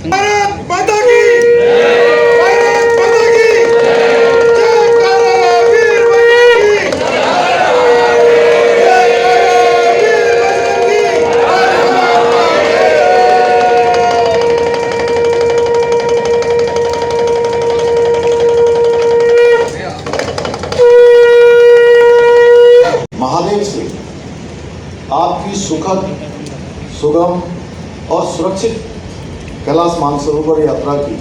भारत माता की भारत माता की जय वीर बजरंगी महादेव से आपकी सुखद, सुगम और सुरक्षित कैलाश मानसरोवर यात्रा की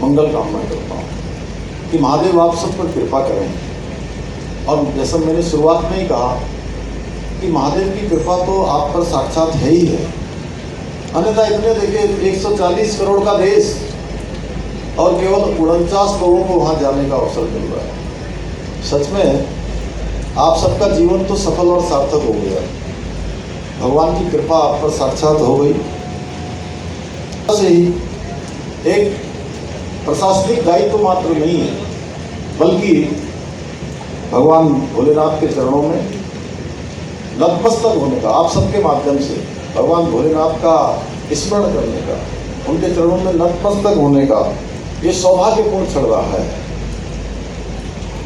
मंगल कामना करता हूँ कि महादेव आप सब पर कृपा करें। और जैसा मैंने शुरुआत में ही कहा कि महादेव की कृपा तो आप पर साक्षात है ही है, अन्यथा इतने देखिए 140 करोड़ का देश और केवल 49 लोगों को वहाँ जाने का अवसर मिल रहा है। सच में आप सबका जीवन तो सफल और सार्थक हो गया, भगवान की कृपा आप पर साक्षात हो गई। से ही एक प्रशासनिक दायित्व मात्र नहीं है, बल्कि भगवान भोलेनाथ के चरणों में नतमस्तक होने का, आप सबके माध्यम से भगवान भोलेनाथ का स्मरण करने का, उनके चरणों में नतमस्तक होने का ये सौभाग्यपूर्ण क्षण रहा है।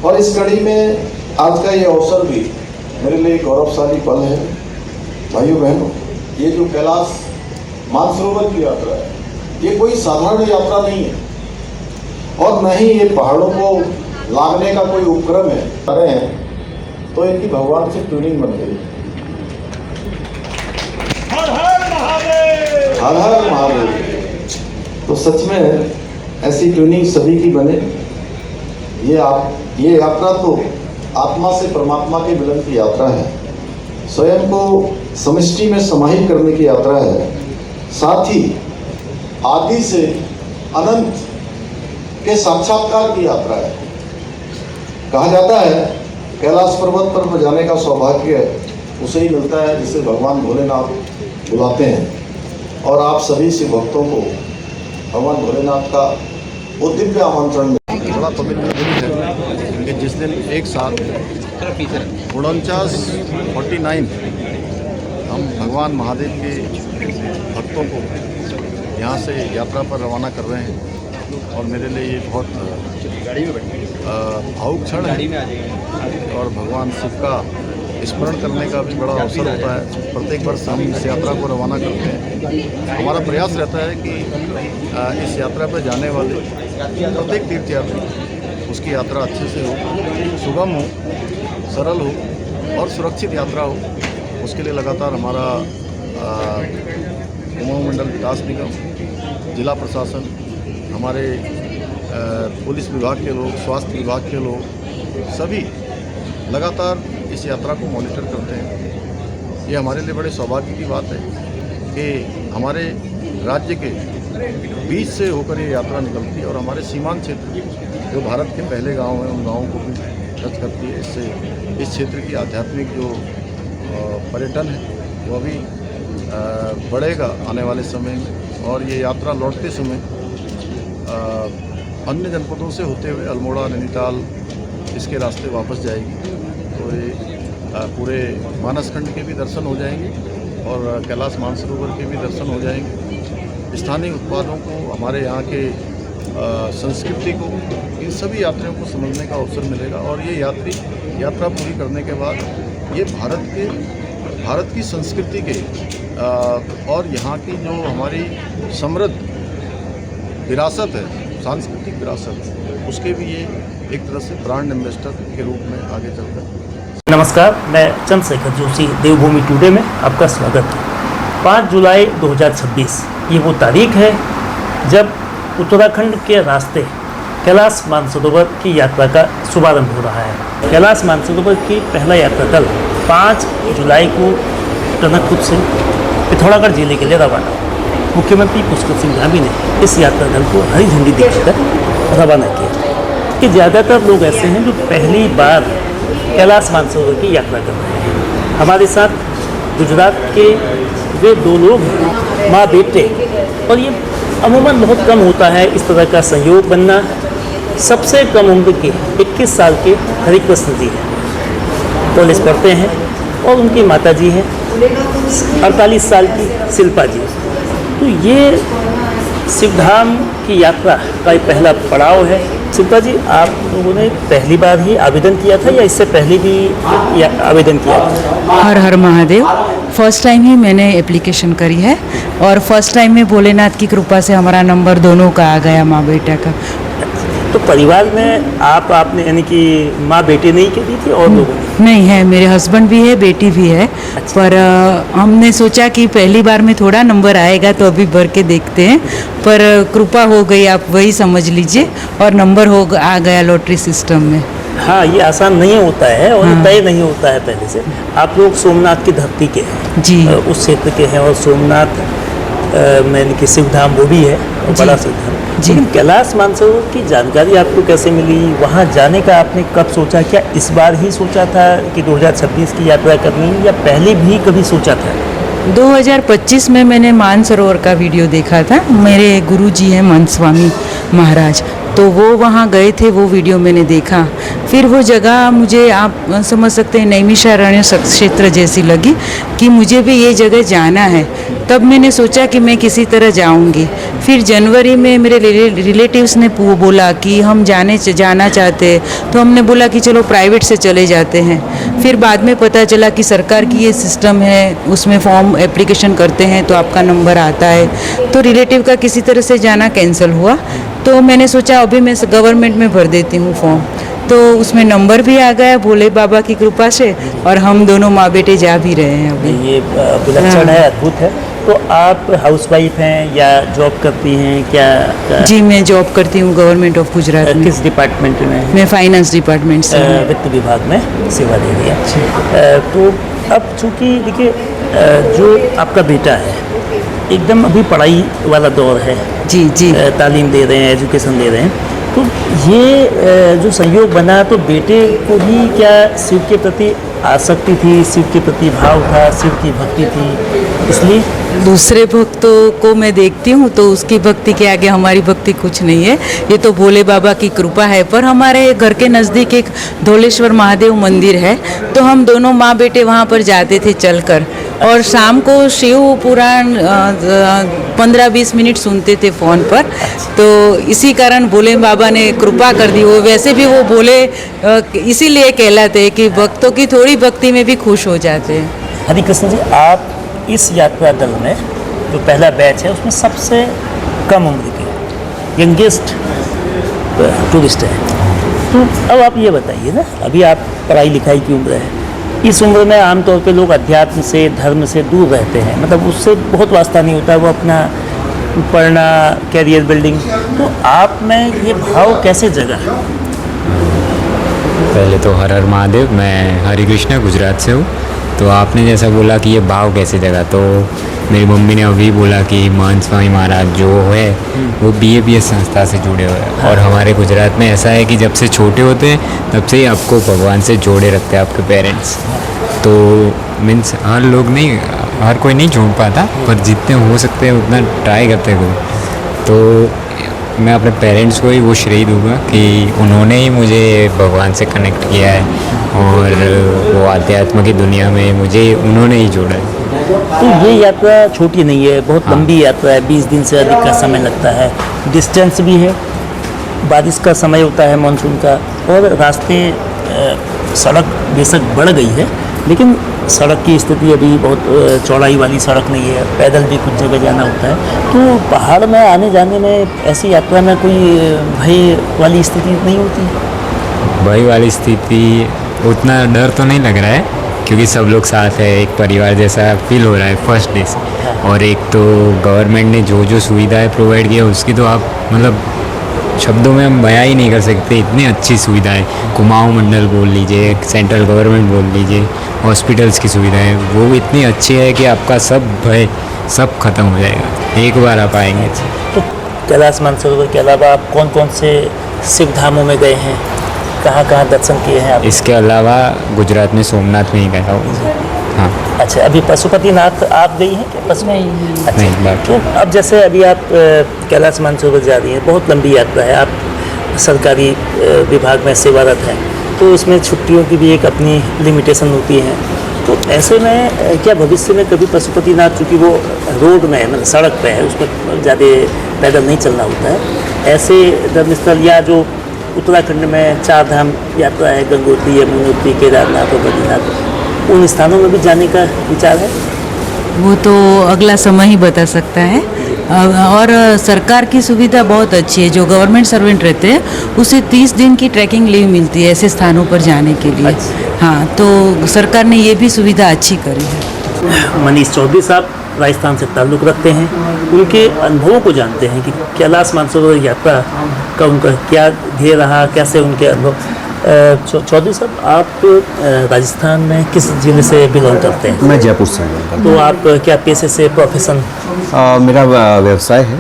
और इस कड़ी में आज का ये अवसर भी मेरे लिए गौरवशाली पल है। भाइयों बहनों, ये जो कैलाश मानसरोवर की यात्रा है, ये कोई साधारण यात्रा नहीं है और न ही ये पहाड़ों को लांघने का कोई उपक्रम है। अरे तो इनकी भगवान से ट्यूनिंग बन गई। हर हर महादेव, हर हर महादेव। तो सच में ऐसी ट्यूनिंग सभी की बने। ये यात्रा तो आत्मा से परमात्मा के मिलन की यात्रा है, स्वयं को समष्टि में समाहित करने की यात्रा है, साथ ही आदि से अनंत के साक्षात्कार की यात्रा है। कहा जाता है कैलाश पर्वत पर जाने का सौभाग्य उसे ही मिलता है जिसे भगवान भोलेनाथ बुलाते हैं। और आप सभी से भक्तों को भगवान भोलेनाथ का वो दिव्य आमंत्रण बड़ा पवित्र दिन है कि जिस दिन एक साथ 49 हम भगवान महादेव के भक्तों को यहाँ से यात्रा पर रवाना कर रहे हैं। और मेरे लिए ये बहुत भावुक क्षण है और भगवान शिव का स्मरण करने का भी बड़ा अवसर होता है। प्रत्येक वर्ष हम इस यात्रा को रवाना करते हैं। हमारा प्रयास रहता है कि इस यात्रा पर जाने वाले प्रत्येक तीर्थयात्री उसकी यात्रा अच्छे से हो, सुगम हो, सरल हो और सुरक्षित यात्रा हो। उसके लिए लगातार हमारा कुमाऊं मंडल विकास निगम, जिला प्रशासन, हमारे पुलिस विभाग के लोग, स्वास्थ्य विभाग के लोग सभी लगातार इस यात्रा को मॉनिटर करते हैं। ये हमारे लिए बड़े सौभाग्य की बात है कि हमारे राज्य के बीच से होकर ये यात्रा निकलती है और हमारे सीमांत क्षेत्र जो भारत के पहले गांव हैं उन गांवों को भी टच करती है। इससे इस क्षेत्र की आध्यात्मिक जो पर्यटन है वो अभी बढ़ेगा आने वाले समय में। और ये यात्रा लौटते समय अन्य जनपदों से होते हुए अल्मोड़ा, नैनीताल इसके रास्ते वापस जाएगी। तो ये पूरे मानसखंड के भी दर्शन हो जाएंगे और कैलाश मानसरोवर के भी दर्शन हो जाएंगे। स्थानीय उत्पादों को, हमारे यहाँ के संस्कृति को, इन सभी यात्रियों को समझने का अवसर मिलेगा। और ये यात्रा पूरी करने के बाद ये भारत की संस्कृति के और यहाँ की जो हमारी समृद्ध विरासत है, सांस्कृतिक विरासत, उसके भी ये एक तरह से ब्रांड एम्बेसडर के रूप में आगे चलकर। नमस्कार, मैं चंद्रशेखर जोशी, देवभूमि टुडे में आपका स्वागत है। 5 जुलाई 2026 ये वो तारीख है जब उत्तराखंड के रास्ते कैलाश मानसरोवर की यात्रा का शुभारंभ हो रहा है। कैलाश मानसरोवर की पहला यात्रा दल 5 जुलाई को टनकपुर से पिथौरागढ़ जिले के लिए रवाना हुआ। मुख्यमंत्री पुष्कर सिंह धामी ने इस यात्रा दल को हरी झंडी दिखाकर रवाना किया। कि ज़्यादातर लोग ऐसे हैं जो पहली बार कैलाश मानसरोवर की यात्रा कर रहे हैं। हमारे साथ गुजरात के वे 2 लोग हैं, माँ बेटे, और ये अमूमन बहुत कम होता है इस तरह का संयोग बनना। सबसे कम उम्र के 21 साल के हरिकृष्ण जी हैं, कॉलेज पढ़ते हैं, और उनकी माता जी हैं 48 साल की शिल्पा जी। तो ये शिवधाम की यात्रा का ये पहला पड़ाव है। शिल्पा जी, आप लोगों ने पहली बार ही आवेदन किया था या इससे पहले भी आवेदन किया था? हर हर महादेव, फर्स्ट टाइम ही मैंने एप्लीकेशन करी है और फर्स्ट टाइम में भोलेनाथ की कृपा से हमारा नंबर दोनों का आ गया, माँ बेटा का। तो परिवार में आपने यानी कि माँ बेटे नहीं की थी और लोगों ने? नहीं है, मेरे हस्बैंड भी है, बेटी भी है। पर हमने सोचा कि पहली बार में थोड़ा नंबर आएगा तो अभी भर के देखते हैं, पर कृपा हो गई, आप वही समझ लीजिए, और नंबर आ गया लॉटरी सिस्टम में। हाँ, ये आसान नहीं होता है और हाँ। तय नहीं होता है पहले से। आप लोग सोमनाथ की धरती के हैं जी। उस क्षेत्र के हैं, और सोमनाथ मैंने कि शिवधाम वो भी है और जी। बड़ा शिवधाम। जी। लेकिन कैलाश मानसरोवर की जानकारी आपको कैसे मिली? वहाँ जाने का आपने कब सोचा? क्या इस बार ही सोचा था कि 2026 की यात्रा करनी, या पहले भी कभी सोचा था? 2025 में मैंने मानसरोवर का वीडियो देखा था। मेरे गुरुजी हैं मन स्वामी महाराज, तो वो वहाँ गए थे, वो वीडियो मैंने देखा। फिर वो जगह मुझे, आप समझ सकते हैं, नैमिषारण्य क्षेत्र जैसी लगी कि मुझे भी ये जगह जाना है। तब मैंने सोचा कि मैं किसी तरह जाऊंगी। फिर जनवरी में मेरे रिलेटिव्स ने बोला कि हम जाना चाहते हैं, तो हमने बोला कि चलो प्राइवेट से चले जाते हैं। फिर बाद में पता चला कि सरकार की ये सिस्टम है, उसमें फॉर्म एप्लीकेशन करते हैं तो आपका नंबर आता है। तो रिलेटिव का किसी तरह से जाना कैंसिल हुआ, तो मैंने सोचा अभी मैं गवर्नमेंट में भर देती हूँ फॉर्म। तो उसमें नंबर भी आ गया भोले बाबा की कृपा से, और हम दोनों माँ बेटे जा भी रहे हैं अभी। ये विलक्षण है, अद्भुत है। तो आप हाउसवाइफ हैं या जॉब करती हैं क्या? जी, मैं जॉब करती हूँ गवर्नमेंट ऑफ गुजरात में। किस डिपार्टमेंट में? मैं फाइनेंस डिपार्टमेंट से हूँ। वित्त विभाग में सेवा दे रही है। तो अब चूँकि देखिए, जो आपका बेटा है एकदम अभी पढ़ाई वाला दौर है, जी जी। तालीम दे रहे हैं, एजुकेशन दे रहे हैं, तो ये जो संयोग बना, तो बेटे को भी क्या शिव के प्रति आसक्ति थी, शिव के प्रति भाव था, शिव की भक्ति थी, इसलिए? दूसरे भक्तों को मैं देखती हूँ तो उसकी भक्ति के आगे हमारी भक्ति कुछ नहीं है, ये तो भोले बाबा की कृपा है। पर हमारे घर के नज़दीक एक धौलेश्वर महादेव मंदिर है, तो हम दोनों माँ बेटे वहाँ पर जाते थे चलकर, और शाम को शिव पुराण 15-20 मिनट सुनते थे फ़ोन पर। तो इसी कारण भोले बाबा ने कृपा कर दी। वो वैसे भी वो भोले इसीलिए कहलाते हैं कि भक्तों की थोड़ी भक्ति में भी खुश हो जाते हैं। हरि कृष्ण जी, आप इस यात्रा दल में जो पहला बैच है उसमें सबसे कम उम्र के यंगेस्ट टूरिस्ट है। तो अब आप ये बताइए ना, अभी आप पढ़ाई लिखाई की उम्र है, इस उम्र में आमतौर पे लोग अध्यात्म से, धर्म से दूर रहते हैं, मतलब उससे बहुत वास्ता नहीं होता, वो अपना पढ़ना, कैरियर बिल्डिंग। तो आप में ये भाव कैसे जगा? पहले तो हर हर महादेव, मैं हरि कृष्णा गुजरात से हूँ। तो आपने जैसा बोला कि ये भाव कैसे जगा, तो मेरी मम्मी ने अभी बोला कि मान स्वामी महाराज जो है वो BAPS संस्था से जुड़े हुए हैं, और हमारे गुजरात में ऐसा है कि जब से छोटे होते हैं तब से ही आपको भगवान से जोड़े रखते हैं आपके पेरेंट्स। तो मीन्स हर लोग नहीं, हर कोई नहीं जोड़ पाता, पर जितने हो सकते हैं उतना ट्राई करते हैं कोई। तो मैं अपने पेरेंट्स को ही वो श्रेय दूंगा कि उन्होंने ही मुझे भगवान से कनेक्ट किया है, और वो आध्यात्म की दुनिया में मुझे उन्होंने ही जोड़ा है। तो ये यात्रा छोटी नहीं है, बहुत लंबी यात्रा है, 20 दिन से अधिक का समय लगता है, डिस्टेंस भी है, बारिश का समय होता है मानसून का, और रास्ते सड़क बेशक बढ़ गई है, लेकिन सड़क की स्थिति अभी बहुत चौड़ाई वाली सड़क नहीं है, पैदल भी कुछ जगह जाना होता है। तो पहाड़ में आने जाने में, ऐसी यात्रा में कोई भय वाली स्थिति नहीं होती? भय वाली स्थिति, उतना डर तो नहीं लग रहा है, क्योंकि सब लोग साथ है, एक परिवार जैसा फील हो रहा है फर्स्ट डे से। और एक तो गवर्नमेंट ने जो जो सुविधाएं प्रोवाइड किया उसकी तो आप मतलब शब्दों में हम बयां ही नहीं कर सकते, इतनी अच्छी सुविधाएं। कुमाऊं मंडल बोल लीजिए, सेंट्रल गवर्नमेंट बोल लीजिए, हॉस्पिटल्स की सुविधाएं वो इतनी अच्छी है कि आपका सब भय सब खत्म हो जाएगा एक बार आप आएंगे। तो कैलाश मानसरोवर के अलावा आप कौन कौन से शिव धामों में गए हैं, कहाँ कहाँ दर्शन किए हैं आप? इसके अलावा गुजरात में सोमनाथ में ही गया हूँ। हाँ। अच्छा, अभी पशुपतिनाथ आप गई हैं क्या? नहीं। अच्छा, नहीं, बाकी तो अब जैसे अभी आप कैलाश मानसरोवर जा रही हैं, बहुत लंबी यात्रा है, आप सरकारी विभाग में सेवारत हैं, तो इसमें छुट्टियों की भी एक अपनी लिमिटेशन होती है, तो ऐसे में क्या भविष्य में कभी पशुपतिनाथ, चूँकि वो रोड में है, मतलब सड़क पे है, उसमें ज़्यादा पैदल नहीं चलना होता है, ऐसे धर्मस्थल या जो उत्तराखंड में 4 धाम यात्रा है, गंगोत्री, यमुनोत्री, केदारनाथ और बद्रीनाथ, उन स्थानों में भी जाने का विचार है? वो तो अगला समय ही बता सकता है। और सरकार की सुविधा बहुत अच्छी है। जो गवर्नमेंट सर्वेंट रहते हैं उसे 30 दिन की ट्रैकिंग लीव मिलती है ऐसे स्थानों पर जाने के लिए। हाँ, तो सरकार ने ये भी सुविधा अच्छी करी है। मनीष चौधरी साहब राजस्थान से ताल्लुक़ रखते हैं, उनके अनुभवों को जानते हैं कि कैलाश मानसरोवर यात्रा का उनका क्या ध्येय रहा, कैसे उनके अनुभव। चौधरी साहब, आप राजस्थान में किस जिले से बिलोंग करते हैं? मैं जयपुर से हूँ। तो आप क्या पेशे से, प्रोफेशन? मेरा व्यवसाय है,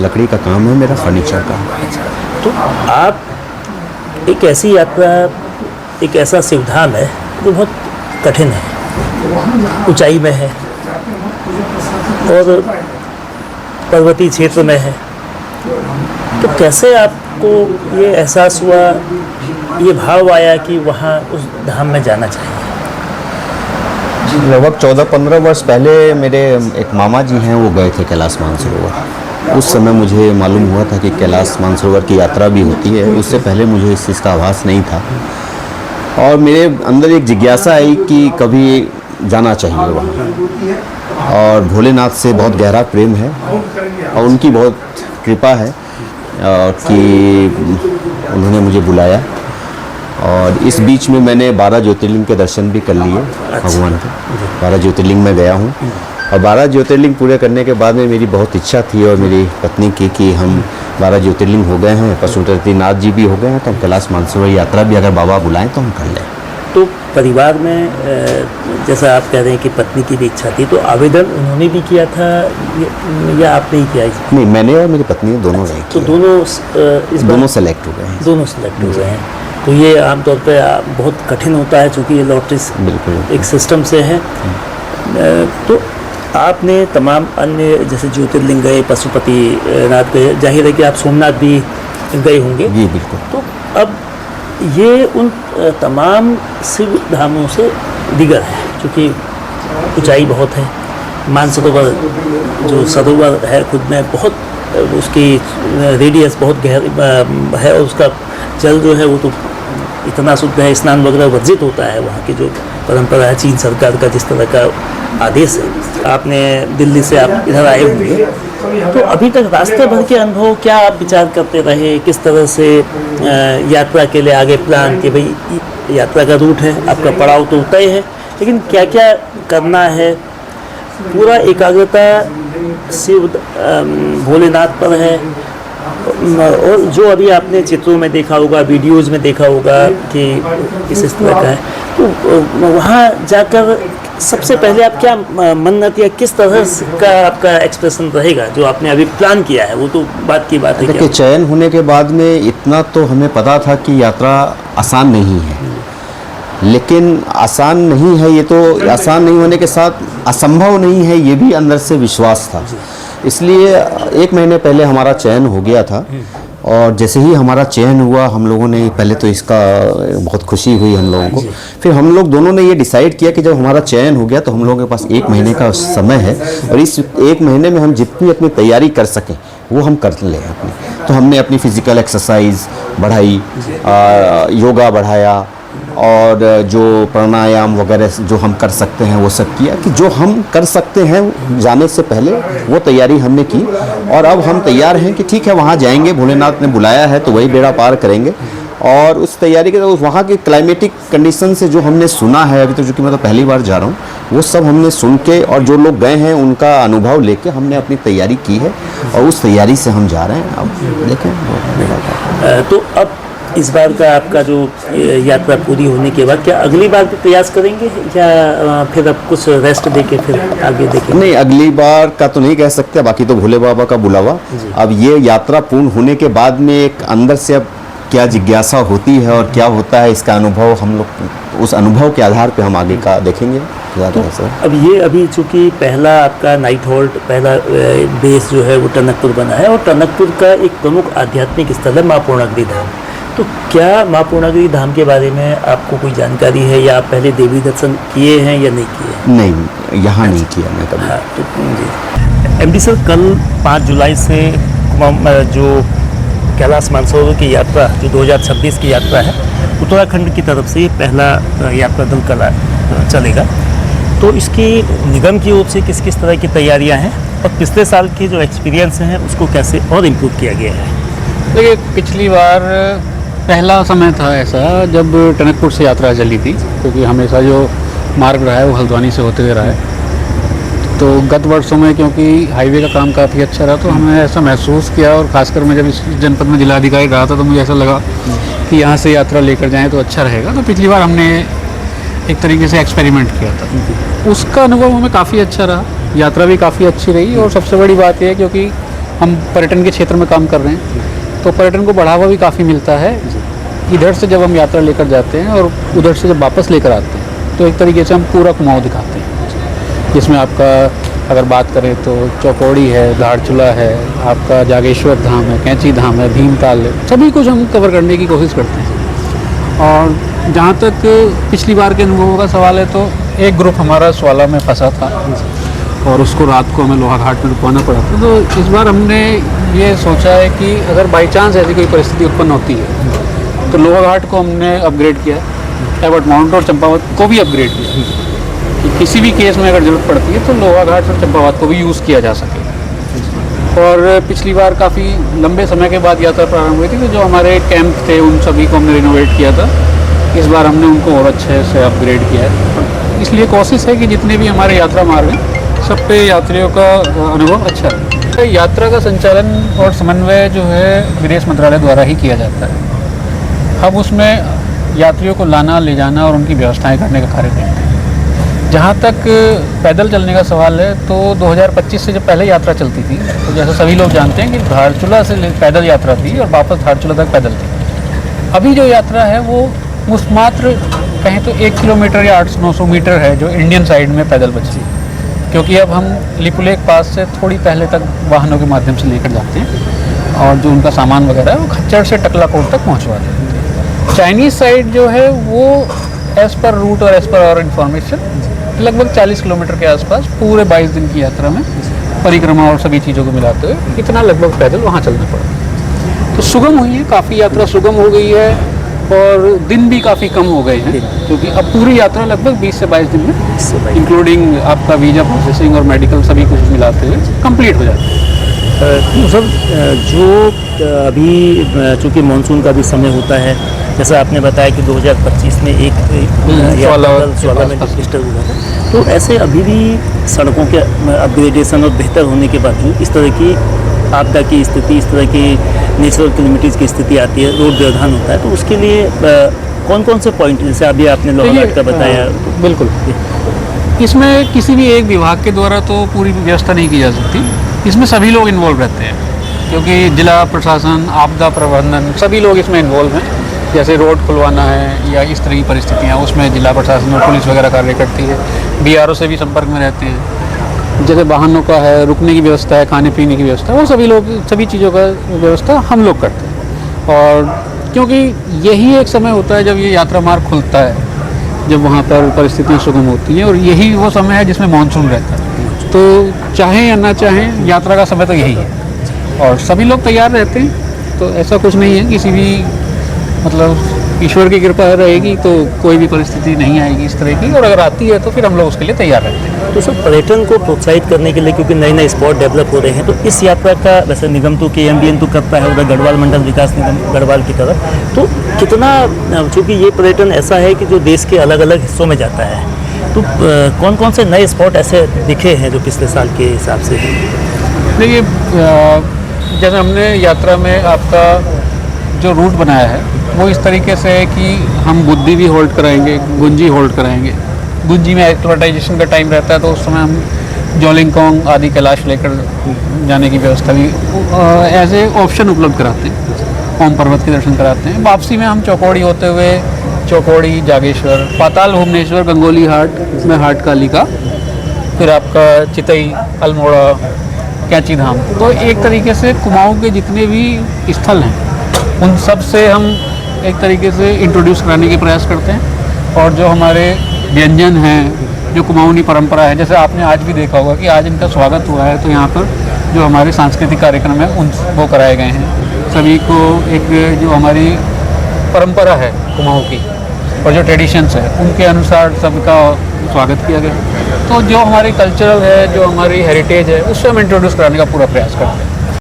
लकड़ी का काम है मेरा, फर्नीचर का। तो आप एक ऐसी यात्रा, एक ऐसा शिवधाम है जो बहुत कठिन है, ऊंचाई में है और पर्वतीय क्षेत्र में है, तो कैसे आपको ये एहसास हुआ, ये भाव आया कि वहाँ उस धाम में जाना चाहिए? लगभग 14-15 वर्ष पहले मेरे एक मामा जी हैं, वो गए थे कैलाश मानसरोवर। उस समय मुझे मालूम हुआ था कि कैलाश मानसरोवर की यात्रा भी होती है। उससे पहले मुझे इस चीज़ का आभास नहीं था और मेरे अंदर एक जिज्ञासा आई कि कभी जाना चाहिए वहाँ। और भोलेनाथ से बहुत गहरा प्रेम है और उनकी बहुत कृपा है कि उन्होंने मुझे बुलाया। और इस बीच में मैंने 12 ज्योतिर्लिंग के दर्शन भी कर लिए भगवान के। 12 ज्योतिर्लिंग में गया हूँ और 12 ज्योतिर्लिंग पूरे करने के बाद में मेरी बहुत इच्छा थी और मेरी पत्नी की कि हम 12 ज्योतिर्लिंग हो गए हैं, पशुपतिनाथ जी भी हो गए हैं, तो हम कैलाश मानसरोवर यात्रा भी अगर बाबा बुलाएं तो हम कर लें। तो परिवार में जैसा आप कह रहे हैं कि पत्नी की भी इच्छा थी, तो आवेदन उन्होंने भी किया था या आपने ही किया? नहीं, मैंने और मेरी पत्नी दोनों ने तो दोनों सेलेक्ट हो गए हैं। दोनों सेलेक्ट हो गए हैं। तो ये आमतौर पे बहुत कठिन होता है क्योंकि ये लॉटरी बिल्कुल एक सिस्टम से है। तो आपने तमाम अन्य जैसे ज्योतिर्लिंग गए, पशुपतिनाथ गए, जाहिर है कि आप सोमनाथ भी गए होंगे। जी बिल्कुल। तो अब ये उन तमाम शिव धामों से दिगर है क्योंकि ऊंचाई बहुत है। मानसरोवर जो सरोवर है खुद में बहुत, उसकी रेडियस बहुत गहरी है और उसका जल जो है वो तो इतना शुद्ध है, स्नान वगैरह वर्जित होता है। वहाँ की जो परंपरा है, चीन सरकार का जिस तरह का आदेश है। आपने दिल्ली से आप इधर आए होंगे, तो अभी तक रास्ते भर के अनुभव क्या आप विचार करते रहे? किस तरह से यात्रा के लिए आगे प्लान कि भाई यात्रा का रूट है, आपका पड़ाव तो तय है, लेकिन क्या क्या करना है? पूरा एकाग्रता शिव भोलेनाथ पर है और जो अभी आपने चित्रों में देखा होगा, वीडियोज़ में देखा होगा कि इस तरह का है, तो वहाँ जाकर सबसे पहले आप क्या मन्नत या किस तरह का आपका एक्सप्रेशन रहेगा जो आपने अभी प्लान किया है? वो तो बात की बात है। देखिए, चयन होने के बाद में इतना तो हमें पता था कि यात्रा आसान नहीं है, लेकिन आसान नहीं है ये तो, आसान नहीं होने के साथ असंभव नहीं है ये भी अंदर से विश्वास था। इसलिए 1 महीने पहले हमारा चयन हो गया था और जैसे ही हमारा चयन हुआ हम लोगों ने, पहले तो इसका बहुत खुशी हुई हम लोगों को, फिर हम लोग दोनों ने ये डिसाइड किया कि जब हमारा चयन हो गया तो हम लोगों के पास 1 महीने का समय है और इस 1 महीने में हम जितनी अपनी तैयारी कर सकें वो हम कर लें अपनी। तो हमने अपनी फिज़िकल एक्सरसाइज बढ़ाई, योगा बढ़ाया और जो प्राणायाम वगैरह जो हम कर सकते हैं वो सब किया कि जो हम कर सकते हैं जाने से पहले वो तैयारी हमने की। और अब हम तैयार हैं कि ठीक है वहाँ जाएंगे, भोलेनाथ ने बुलाया है तो वही बेड़ा पार करेंगे। और उस तैयारी के वहाँ की क्लाइमेटिक कंडीशन से जो हमने सुना है, अभी तो चूँकि मैं तो पहली बार जा रहा हूँ, वो सब हमने सुन के और जो लोग गए हैं उनका अनुभव लेके हमने अपनी तैयारी की है और उस तैयारी से हम जा रहे हैं। अब देखें। तो अब इस बार का आपका जो यात्रा पूरी होने के बाद क्या अगली बार भी प्रयास करेंगे या फिर अब कुछ रेस्ट देके फिर आगे देखेंगे? नहीं, अगली बार का तो नहीं कह सकते, बाकी तो भोले बाबा का बुलावा। अब ये यात्रा पूर्ण होने के बाद में एक अंदर से अब क्या जिज्ञासा होती है और क्या होता है इसका अनुभव, हम लोग उस अनुभव के आधार पे हम आगे का देखेंगे। तो अब ये अभी चूँकि पहला आपका नाइट होल्ड, पहला बेस जो है वो टनकपुर बना है और टनकपुर का एक प्रमुख आध्यात्मिक स्थल है माँ पूर्णागिरि धाम। तो क्या माँ पूर्णागिरि धाम के बारे में आपको कोई जानकारी है, या आप पहले देवी दर्शन किए हैं या नहीं किए? नहीं, यहाँ नहीं किया मैं कभी। हाँ, तो जी एमडी सर, कल 5 जुलाई से जो कैलाश मानसरोवर की यात्रा, जो 2026 की यात्रा है, उत्तराखंड की तरफ से पहला यात्रा दल कल चलेगा। तो इसकी निगम की ओर से किस किस तरह की तैयारियां हैं, और पिछले साल के जो एक्सपीरियंस हैं उसको कैसे और इम्प्रूव किया गया है? देखिए, पिछली बार पहला समय था ऐसा जब टनकपुर से यात्रा चली थी, क्योंकि हमेशा जो मार्ग रहा है वो हल्द्वानी से होते हुए रहा है। तो गत वर्षों में क्योंकि हाईवे का काम काफ़ी अच्छा रहा, तो हमने ऐसा महसूस किया, और ख़ासकर मैं जब इस जनपद में जिलाधिकारी रहा था तो मुझे ऐसा लगा कि यहाँ से यात्रा लेकर जाएँ तो अच्छा रहेगा। तो पिछली बार हमने एक तरीके से एक्सपेरिमेंट किया था, उसका अनुभव हमें काफ़ी अच्छा रहा, यात्रा भी काफ़ी अच्छी रही। और सबसे बड़ी बात यह है क्योंकि हम पर्यटन के क्षेत्र में काम कर रहे हैं, तो पर्यटन को बढ़ावा भी काफ़ी मिलता है। इधर से जब हम यात्रा लेकर जाते हैं और उधर से जब वापस लेकर आते हैं, तो एक तरीके से हम पूरा कुमाऊँ दिखाते हैं, जिसमें आपका अगर बात करें तो चौकौड़ी है, धारचूला है, आपका जागेश्वर धाम है, कैंची धाम है, भीमताल है, सभी कुछ हम कवर करने की कोशिश करते हैं। और जहाँ तक पिछली बार के अनुभवों का सवाल है, तो एक ग्रुप हमारा स्वाला में फंसा था और उसको रात को हमें लोहाघाट में रुकवाना पड़ा था। तो इस बार हमने ये सोचा है कि अगर बाई चांस ऐसी कोई परिस्थिति उत्पन्न होती है तो लोहाघाट को हमने अपग्रेड किया, एबट माउंट और चंपावत को भी अपग्रेड किया, कि किसी भी केस में अगर ज़रूरत पड़ती है तो लोहाघाट और चंपावत को भी यूज़ किया जा सके। और पिछली बार काफ़ी लंबे समय के बाद यात्रा प्रारंभ हुई थी, तो जो हमारे कैंप थे उन सभी को हमने रिनोवेट किया था। इस बार हमने उनको और अच्छे से अपग्रेड किया है, इसलिए कोशिश है कि जितने भी हमारे यात्रा मार्ग हैं सब पे यात्रियों का अनुभव अच्छा है। यात्रा का संचालन और समन्वय जो है विदेश मंत्रालय द्वारा ही किया जाता है। हम उसमें यात्रियों को लाना, ले जाना और उनकी व्यवस्थाएं करने का कार्य करते हैं। जहाँ तक पैदल चलने का सवाल है, तो 2025 से जब पहले यात्रा चलती थी, तो जैसे सभी लोग जानते हैं कि धारचूला से पैदल यात्रा थी और वापस धारचूला तक पैदल थी। अभी जो यात्रा है वो मात्र कहें तो 1 किलोमीटर या 800-900 मीटर है जो इंडियन साइड में पैदल बची, क्योंकि अब हम लिपुलेख पास से थोड़ी पहले तक वाहनों के माध्यम से लेकर जाते हैं और जो उनका सामान वगैरह है वो खच्चर से टकलाकोट तक पहुँचवा देते हैं। चाइनीज़ साइड जो है वो एज़ पर रूट और एज़ पर और इन्फॉर्मेशन लगभग 40 किलोमीटर के आसपास पूरे 22 दिन की यात्रा में परिक्रमा और सभी चीज़ों को मिलाते हुए इतना लगभग पैदल वहाँ चलना पड़ा। तो सुगम हुई है, काफ़ी यात्रा सुगम हो गई है और दिन भी काफ़ी कम हो गए हैं, क्योंकि अब पूरी यात्रा लगभग 20 से 22 दिन में इंक्लूडिंग आपका वीज़ा प्रोसेसिंग और मेडिकल सभी कुछ मिलाते हुए कंप्लीट हो जाता है। सर, जो अभी चूँकि मानसून का भी समय होता है, जैसा आपने बताया कि 2025 में एक स्वाला में डिस्टर्ब हुआ था, तो ऐसे अभी भी सड़कों के अपग्रेडेशन और बेहतर होने के बावजूद इस तरह की आपदा की स्थिति, इस तरह की नेचुरल कैलेमिटीज़ की स्थिति आती है, रोड व्यवधान होता है, तो उसके लिए कौन कौन से पॉइंट, जैसे अभी आपने लोहाघाट का बताया? बिल्कुल, इसमें किसी भी एक विभाग के द्वारा तो पूरी व्यवस्था नहीं की जा सकती, इसमें सभी लोग इन्वॉल्व रहते हैं, क्योंकि जिला प्रशासन, आपदा प्रबंधन सभी लोग इसमें इन्वॉल्व हैं। जैसे रोड खुलवाना है या इस तरह की परिस्थितियाँ, उसमें जिला प्रशासन और पुलिस वगैरह कार्य करती है, BRO से भी संपर्क में रहते हैं। जैसे वाहनों का है, रुकने की व्यवस्था है, खाने पीने की व्यवस्था, वो सभी लोग सभी चीज़ों का व्यवस्था हम लोग करते हैं। और क्योंकि यही एक समय होता है जब ये यात्रा मार्ग खुलता है, जब वहाँ पर परिस्थितियाँ सुगम होती हैं, और यही वो समय है जिसमें मानसून रहता है। तो चाहें या ना चाहें यात्रा का समय तो यही है और सभी लोग तैयार रहते हैं। तो ऐसा कुछ नहीं है, किसी भी मतलब ईश्वर की कृपा रहेगी तो कोई भी परिस्थिति नहीं आएगी इस तरह की, और अगर आती है तो फिर हम लोग उसके लिए तैयार रहते हैं। तो सर, पर्यटन को प्रोत्साहित करने के लिए, क्योंकि नए नए स्पॉट डेवलप हो रहे हैं, तो इस यात्रा का वैसे निगम तो KMBN तो करता है, उधर गढ़वाल मंडल विकास निगम गढ़वाल की तरफ, तो कितना, चूँकि ये पर्यटन ऐसा है कि जो देश के अलग अलग हिस्सों में जाता है, तो कौन कौन से नए स्पॉट ऐसे दिखे हैं जो पिछले साल के हिसाब से? देखिए, जैसे हमने यात्रा में आपका जो रूट बनाया है वो इस तरीके से है कि हम बुद्धि भी होल्ड कराएंगे, गुंजी होल्ड कराएंगे। गुंजी में एक्लिमेटाइजेशन का टाइम रहता है, तो उस समय हम जोलिंगकोंग आदि कैलाश लेकर जाने की व्यवस्था भी एज ए ऑप्शन उपलब्ध कराते हैं। ओम पर्वत के दर्शन कराते हैं। वापसी में हम चौकौड़ी होते हुए चौकौड़ी, जागेश्वर, पाताल भुवनेश्वर, गंगोली हाट में हाट काली का, फिर आपका चितई, अल्मोड़ा, कैंची धाम, तो एक तरीके से कुमाऊँ के जितने भी स्थल हैं उन सब से हम एक तरीके से इंट्रोड्यूस कराने के प्रयास करते हैं। और जो हमारे व्यंजन हैं, जो कुमाऊनी परंपरा है, जैसे आपने आज भी देखा होगा कि आज इनका स्वागत हुआ है, तो यहाँ पर जो हमारे सांस्कृतिक कार्यक्रम है वो कराए गए हैं। सभी को एक जो हमारी परंपरा है कुमाऊँ की और जो ट्रेडिशंस है उनके अनुसार सबका स्वागत किया गया। तो जो हमारी कल्चरल है, जो हमारी हेरिटेज है, उससे हम इंट्रोड्यूस कराने का पूरा प्रयास करते हैं।